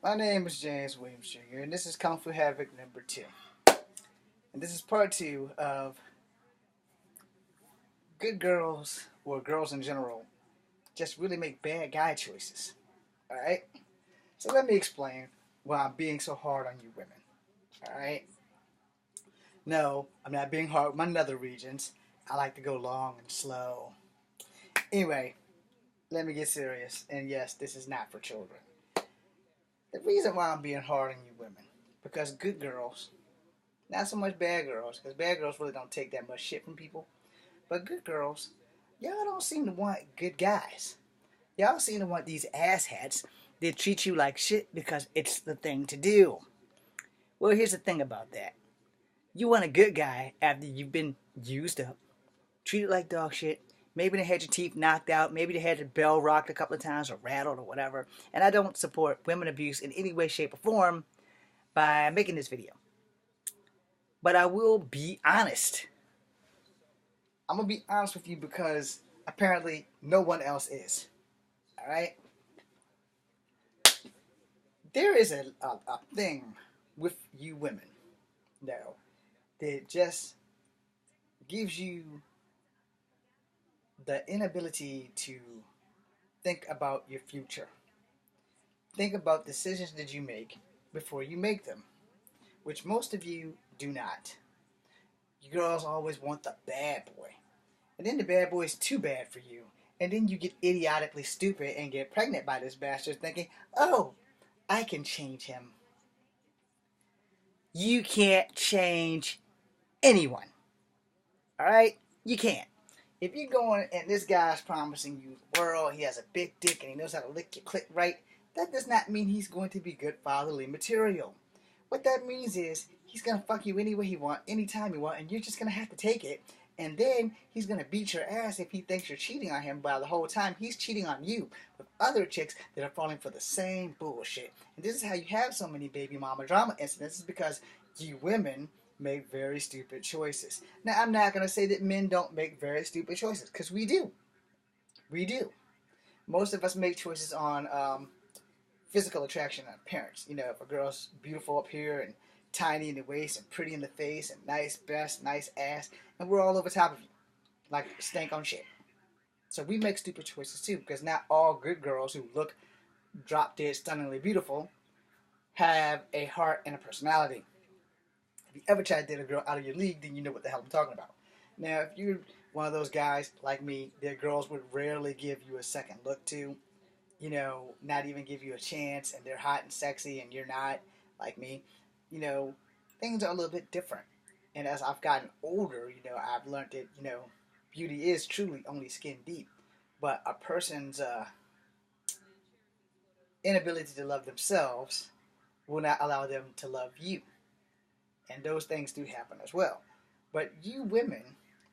My name is James Williams Jr., and this is Kung Fu Havoc number 2. And this is part 2 of good girls, or girls in general, just really make bad guy choices. Alright? So let me explain why I'm being so hard on you women. Alright? No, I'm not being hard with my nether regions. I like to go long and slow. Anyway, let me get serious. And yes, this is not for children. The reason why I'm being hard on you women, because good girls, not so much bad girls, because bad girls really don't take that much shit from people. But good girls, y'all don't seem to want good guys. Y'all seem to want these asshats that treat you like shit because it's the thing to do. Well, here's the thing about that. You want a good guy after you've been used up, treated like dog shit. Maybe they had your teeth knocked out. Maybe they had your bell rocked a couple of times or rattled or whatever. And I don't support women abuse in any way, shape, or form by making this video. But I will be honest. I'm going to be honest with you because apparently no one else is. Alright? There is a thing with you women, now, that just gives you the inability to think about your future. Think about decisions that you make before you make them, which most of you do not. You girls always want the bad boy. And then the bad boy is too bad for you. And then you get idiotically stupid and get pregnant by this bastard thinking, oh, I can change him. You can't change anyone. Alright? You can't. If you're going and this guy's promising you the world, he has a big dick and he knows how to lick your clit right, that does not mean he's going to be good fatherly material. What that means is he's going to fuck you any way he want, anytime you want, and you're just going to have to take it. And then he's going to beat your ass if he thinks you're cheating on him, while the whole time he's cheating on you with other chicks that are falling for the same bullshit. And this is how you have so many baby mama drama incidents, because you women make very stupid choices. Now, I'm not going to say that men don't make very stupid choices, because we do. We do. Most of us make choices on physical attraction and appearance. You know, if a girl's beautiful up here and tiny in the waist and pretty in the face and nice breasts, nice ass, and we're all over top of you, like stank on shit. So we make stupid choices too, because not all good girls who look drop dead stunningly beautiful have a heart and a personality. If you ever try to date a girl out of your league, then you know what the hell I'm talking about. Now, if you're one of those guys like me that girls would rarely give you a second look to, you know, not even give you a chance, and they're hot and sexy and you're not, like me, you know, things are a little bit different. And as I've gotten older, you know, I've learned that, you know, beauty is truly only skin deep. But a person's inability to love themselves will not allow them to love you. And those things do happen as well. But you women,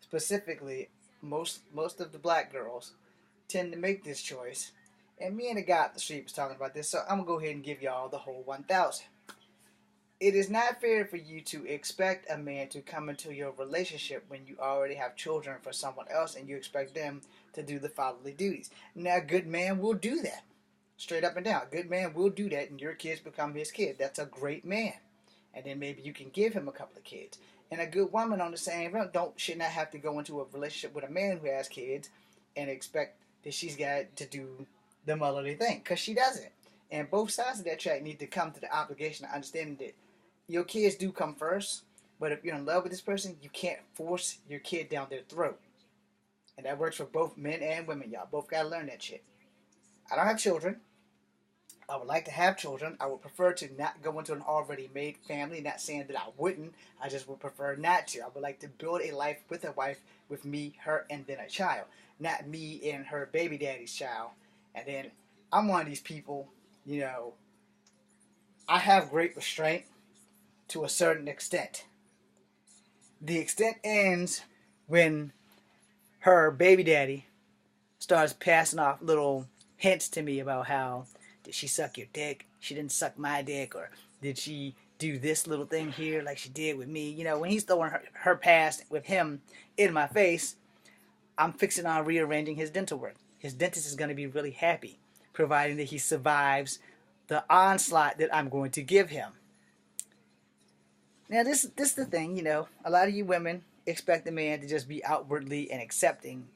specifically, most of the black girls, tend to make this choice. And me and the guy at the street was talking about this, so I'm going to go ahead and give y'all the whole 1,000. It is not fair for you to expect a man to come into your relationship when you already have children for someone else and you expect them to do the fatherly duties. Now, a good man will do that. Straight up and down. A good man will do that and your kids become his kid. That's a great man. And then maybe you can give him a couple of kids. And a good woman on the same front should not have to go into a relationship with a man who has kids and expect that she's got to do the motherly thing, because she doesn't. And both sides of that track need to come to the obligation of understanding that your kids do come first, but if you're in love with this person, you can't force your kid down their throat. And that works for both men and women. Y'all both gotta learn that shit. I don't have children. I would like to have children. I would prefer to not go into an already made family. Not saying that I wouldn't. I just would prefer not to. I would like to build a life with a wife, with me, her, and then a child. Not me and her baby daddy's child. And then I'm one of these people, you know, I have great restraint to a certain extent. The extent ends when her baby daddy starts passing off little hints to me about how, did she suck your dick? She didn't suck my dick. Or did she do this little thing here like she did with me? You know, when he's throwing her past with him in my face, I'm fixing on rearranging his dental work. His dentist is going to be really happy, providing that he survives the onslaught that I'm going to give him. Now, this is the thing, a lot of you women expect a man to just be outwardly and accepting.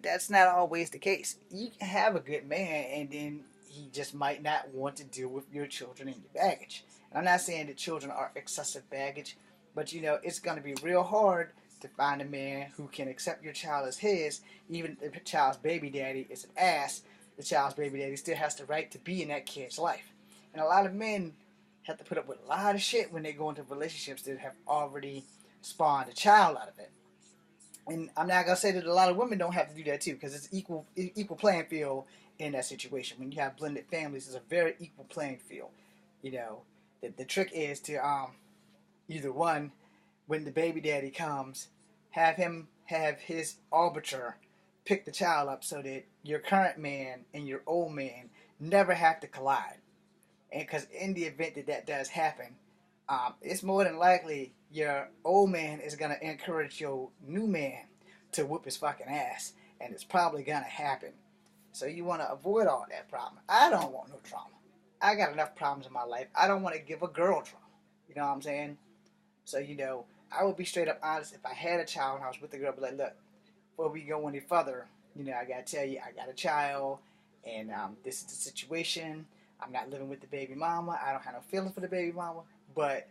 That's not always the case. You can have a good man, and then he just might not want to deal with your children and your baggage. And I'm not saying that children are excessive baggage, but it's going to be real hard to find a man who can accept your child as his, even if the child's baby daddy is an ass. The child's baby daddy still has the right to be in that kid's life. And a lot of men have to put up with a lot of shit when they go into relationships that have already spawned a child out of it. And I'm not gonna say that a lot of women don't have to do that too, because it's equal playing field in that situation. When you have blended families, it's a very equal playing field. The trick is to either one, when the baby daddy comes, have him have his arbiter pick the child up so that your current man and your old man never have to collide. And because in the event that that does happen, it's more than likely your old man is going to encourage your new man to whoop his fucking ass. And it's probably going to happen. So you want to avoid all that problem. I don't want no trauma. I got enough problems in my life. I don't want to give a girl trauma. You know what I'm saying? So, I would be straight up honest. If I had a child and I was with the girl, I'd be like, look, before we go any further, I got to tell you, I got a child, and this is the situation. I'm not living with the baby mama. I don't have no feeling for the baby mama, but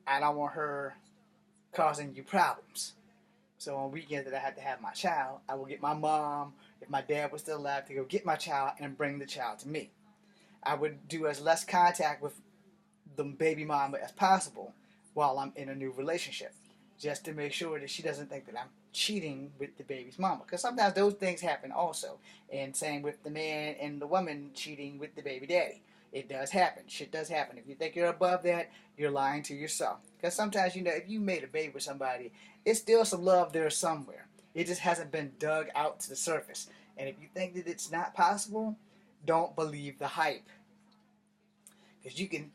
I don't want her causing you problems. So on weekends that I had to have my child, I will get my mom, if my dad was still alive, to go get my child and bring the child to me. I would do as less contact with the baby mama as possible while I'm in a new relationship, just to make sure that she doesn't think that I'm cheating with the baby's mama. Because sometimes those things happen also. And same with the man and the woman cheating with the baby daddy. It does happen. Shit does happen. If you think you're above that, you're lying to yourself. Because sometimes, if you made a baby with somebody, it's still some love there somewhere. It just hasn't been dug out to the surface. And if you think that it's not possible, don't believe the hype. Because you can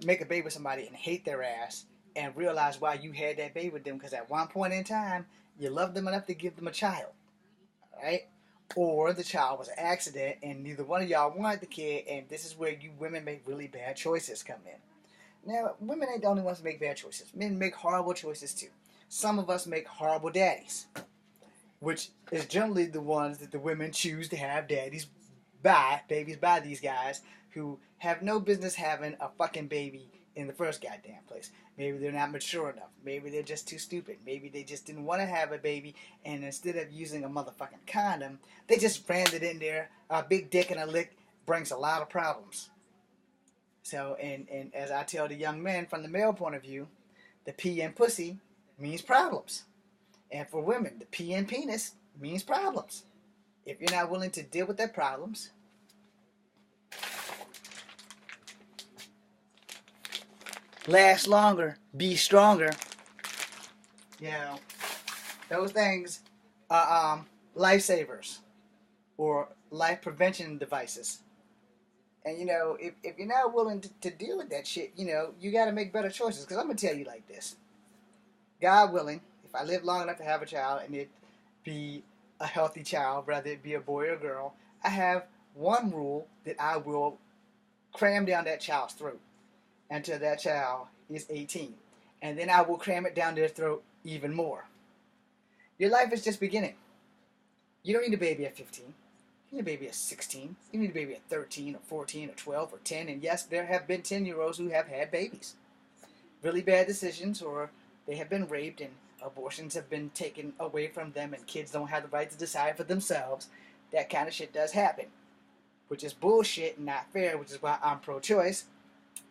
make a baby with somebody and hate their ass and realize why you had that baby with them, because at one point in time, you loved them enough to give them a child. Alright? Or the child was an accident and neither one of y'all wanted the kid, and this is where you women make really bad choices come in. Now, women ain't the only ones to make bad choices. Men make horrible choices too. Some of us make horrible daddies, which is generally the ones that the women choose to have babies by these guys who have no business having a fucking baby in the first goddamn place. Maybe they're not mature enough. Maybe they're just too stupid. Maybe they just didn't want to have a baby, and instead of using a motherfucking condom, they just rammed it in there. A big dick and a lick brings a lot of problems. So, and as I tell the young men from the male point of view, the P in pussy means problems. And for women, the P in penis means problems. If you're not willing to deal with their problems, last longer, be stronger, those things are lifesavers or life prevention devices. And if you're not willing to deal with that shit, you got to make better choices. Because I'm going to tell you like this. God willing, if I live long enough to have a child and it be a healthy child, whether it be a boy or a girl, I have one rule that I will cram down that child's throat until that child is 18. And then I will cram it down their throat even more. Your life is just beginning. You don't need a baby at 15. You need a baby at 16. You need a baby at 13 or 14 or 12 or 10. And yes, there have been 10-year-olds who have had babies. Really bad decisions, or they have been raped and abortions have been taken away from them and kids don't have the right to decide for themselves. That kind of shit does happen. Which is bullshit and not fair, which is why I'm pro-choice.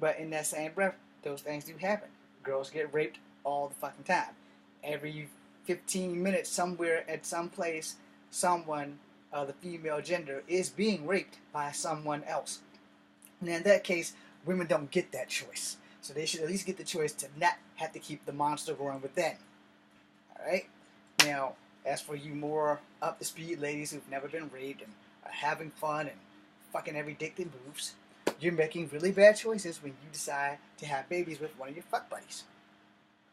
But in that same breath, those things do happen. Girls get raped all the fucking time. Every 15 minutes, somewhere at some place, someone of the female gender is being raped by someone else. And in that case, women don't get that choice. So they should at least get the choice to not have to keep the monster growing within. Alright? Now, as for you more up to speed ladies who've never been raped and are having fun and fucking every dick that moves, you're making really bad choices when you decide to have babies with one of your fuck buddies.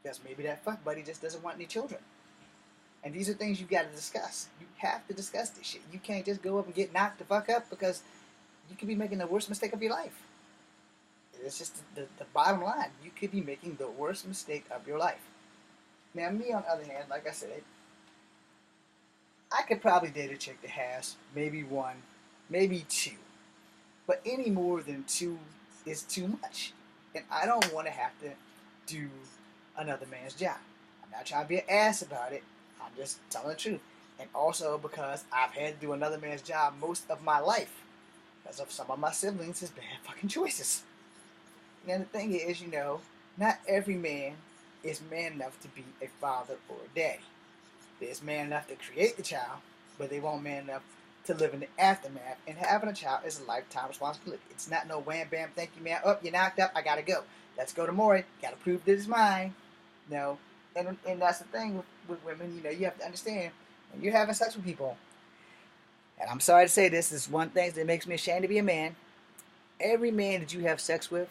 Because maybe that fuck buddy just doesn't want any children. And these are things you got to discuss. You have to discuss this shit. You can't just go up and get knocked the fuck up because you could be making the worst mistake of your life. It's just the bottom line. You could be making the worst mistake of your life. Now, me on the other hand, like I said, I could probably date a chick that has maybe one, maybe two. But any more than two is too much. And I don't want to have to do another man's job. I'm not trying to be an ass about it. I'm just telling the truth. And also because I've had to do another man's job most of my life. Because of some of my siblings' bad fucking choices. And the thing is, not every man is man enough to be a father or a daddy. There's man enough to create the child, but they won't man enough to live in the aftermath. And having a child is a lifetime responsibility. It's not no wham bam, thank you man, up, you're knocked up, I gotta go. Let's go to Maury, gotta prove that it's mine. No. And that's the thing with women, you have to understand, when you're having sex with people, and I'm sorry to say this is one thing that makes me ashamed to be a man, every man that you have sex with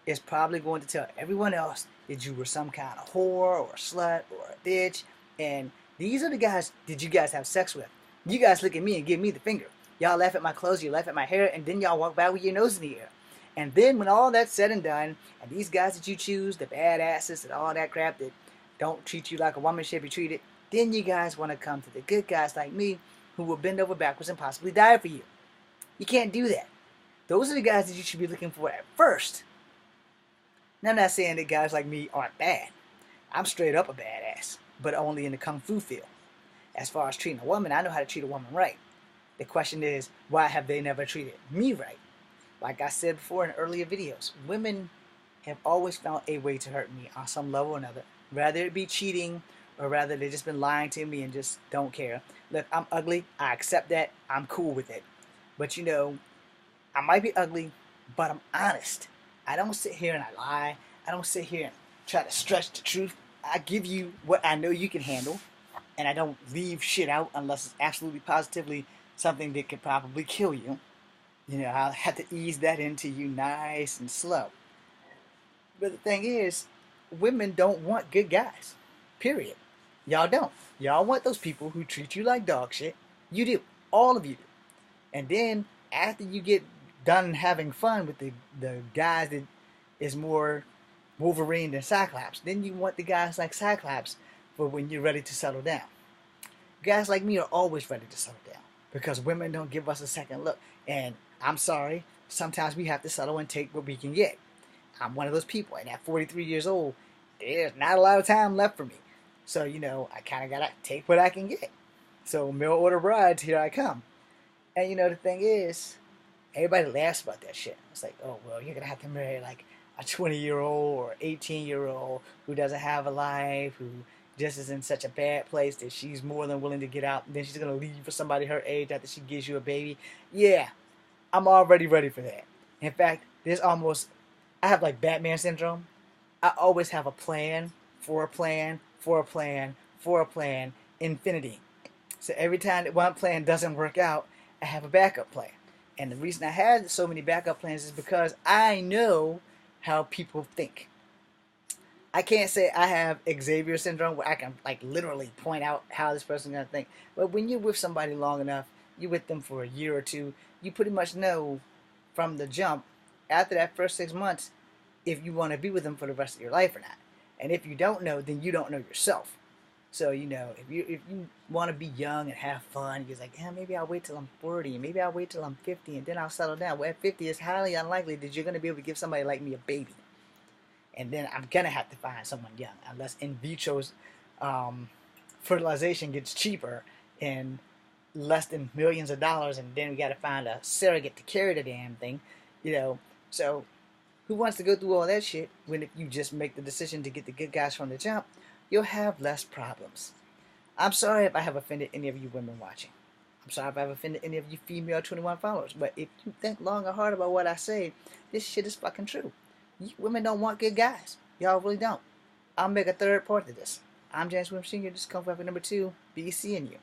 is probably going to tell everyone else that you were some kind of whore or a slut or a bitch. And these are the guys that you guys have sex with. You guys look at me and give me the finger. Y'all laugh at my clothes, you laugh at my hair, and then y'all walk by with your nose in the air. And then when all that's said and done, and these guys that you choose, the badasses and all that crap that don't treat you like a woman should be treated, then you guys want to come to the good guys like me who will bend over backwards and possibly die for you. You can't do that. Those are the guys that you should be looking for at first. Now, I'm not saying that guys like me aren't bad. I'm straight up a badass, but only in the kung fu field. As far as treating a woman, I know how to treat a woman right. The question is, why have they never treated me right? Like I said before in earlier videos, women have always found a way to hurt me on some level or another. Rather it be cheating, or rather they've just been lying to me and just don't care. Look, I'm ugly. I accept that. I'm cool with it. But I might be ugly, but I'm honest. I don't sit here and I lie. I don't sit here and try to stretch the truth. I give you what I know you can handle, and I don't leave shit out unless it's absolutely positively something that could probably kill you. I'll have to ease that into you nice and slow. But the thing is, women don't want good guys. Period. Y'all don't. Y'all want those people who treat you like dog shit. You do. All of you do. And then after you get done having fun with the guys that is more Wolverine than Cyclops, then you want the guys like Cyclops for when you're ready to settle down. Guys like me are always ready to settle down because women don't give us a second look. And I'm sorry, sometimes we have to settle and take what we can get. I'm one of those people, and at 43 years old, there's not a lot of time left for me. So, I kind of got to take what I can get. So, mail order brides, here I come. And, the thing is, everybody laughs about that shit. It's like, oh, well, you're going to have to marry, like, a 20-year-old or 18-year-old who doesn't have a life, who just is in such a bad place that she's more than willing to get out. And then she's going to leave for somebody her age after she gives you a baby. Yeah, I'm already ready for that. In fact, I have, like, Batman syndrome. I always have a plan for a plan for a plan for a plan, infinity. So every time that one plan doesn't work out, I have a backup plan. And the reason I had so many backup plans is because I know how people think. I can't say I have Xavier syndrome where I can like literally point out how this person's going to think. But when you're with somebody long enough, you're with them for a year or two, you pretty much know from the jump, after that first 6 months, if you want to be with them for the rest of your life or not. And if you don't know, then you don't know yourself. So, if you want to be young and have fun, you're like, yeah, maybe I'll wait till I'm 40, and maybe I'll wait till I'm 50, and then I'll settle down. Well, at 50, it's highly unlikely that you're going to be able to give somebody like me a baby. And then I'm going to have to find someone young, unless in vitro's fertilization gets cheaper and less than millions of dollars, and then we got to find a surrogate to carry the damn thing, So, who wants to go through all that shit when if you just make the decision to get the good guys from the jump, you'll have less problems. I'm sorry if I have offended any of you women watching. I'm sorry if I've offended any of you female 21 followers. But if you think long and hard about what I say, this shit is fucking true. You women don't want good guys. Y'all really don't. I'll make a third part of this. I'm James Williams Sr. This is Kung Fu number 2. Be seeing you.